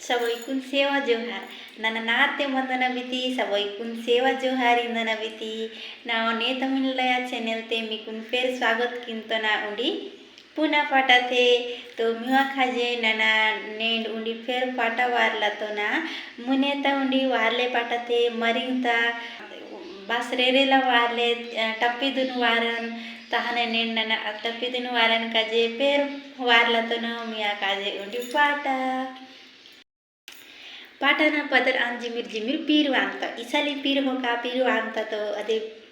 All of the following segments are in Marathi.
ಸವೈಕುನ್ ಸೇವಾ ಜೋಹಾರ್ ನನ್ನ ನಾರ್ತೆ ಮಂದನ ಬಿತಿ ಸವೈಕುನ್ ಸೇवा जोहार इंदन बिती ना ने तमिलया चैनल ते मिकुन फेर स्वागत किंतो ना उंडी पुन्हा पाटा थे तो मिवा खाजे नाना नेंड उंडी फेर पाटा वारला तो ना मुने ता उंडी वारले पाटा थे मरिंगता बासरेरेला वारले टप्पीदुन वारन तहाने नेंड नाना टप्पीदुन वारन काजे फेर वारला तो ना मिया काजे उंडी पाटा पाटाना पदर आन जिमिर जिमिर पीर वांगता इसाली पीर हो का पीर वांगता तो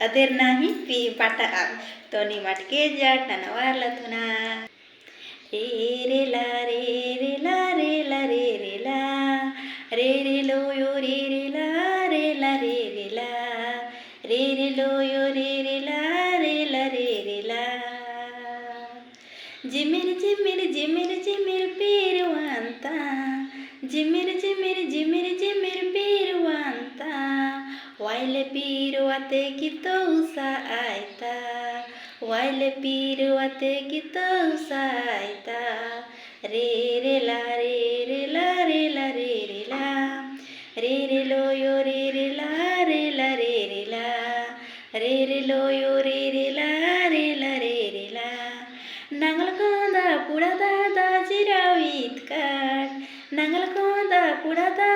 अदेर नाही पी पाटा आन तो नी मटके जाट ना वारला तो ना रे रे ला रे रे ला रे ला रे रे ला रे रे लो यो रे रे ला रे ला रे रे ला रे रे लो यो रे रे ला रे ला रे रे ला जिमिर जिमिर जिमिर जिमिर पीर वांगता जिमिर जिमिर जिमिर जिमिर पीरवांता वायले पीरवाते की तो उसा आयता वायले पीरवाते की तो उसा आयता रे रे ला रे रे ला रे ला रे रे ला रे रे लो यो रे रे ला रे ला रे रे ला रे रे लो यो रे रे ला रे ला रे रे ला नांगलकोंदा पुडादा दाजिरावीत काट नांगलकोंदा पुडादा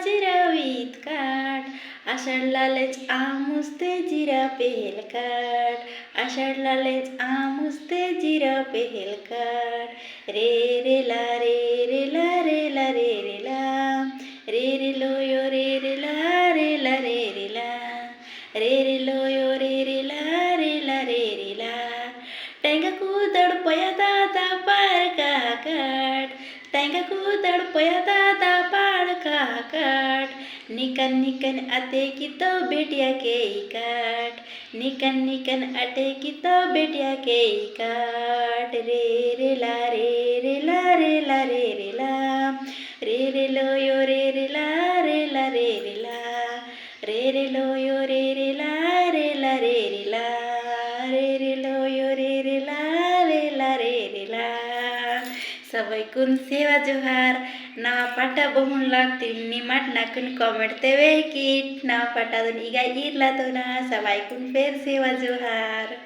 जिरावीत काट आषाढ लालेच आमुस्ते जिरा पेहल काट आषाढ लालेच आमुस्ते जिरा पेहल काट रे रे ला रे रे ला रे ला रे रे ला रे रे लो यो रे रे ला रे ला रे रे ला रे रे लो यो रे रे ला रे ला रे रे ला टेंगा कूदड़ पया दादा पार का काट टेंगा कूदड़ पया दादा पार का काट निकन निकन आते की तो बेटिया के काट निकन निकन आटे की तो बेटिया के काट रे रे ला रे रे ला रे ला रे रे ला रे रे लो यो रे रे ला रे ला रे रे ला रे रे लो यो रे रे ला रे ला रे रे ला रे रे लो यो रे रे ला रे ला रे रे ला सवैकुन सेवा जोहार नवा पाटा बहुन लागतील निमाट नाकुन कमेंट तेवे कीट नवा पाटा दोन इगा इरला तो ना सवैकुन फेर सेवा जोहार।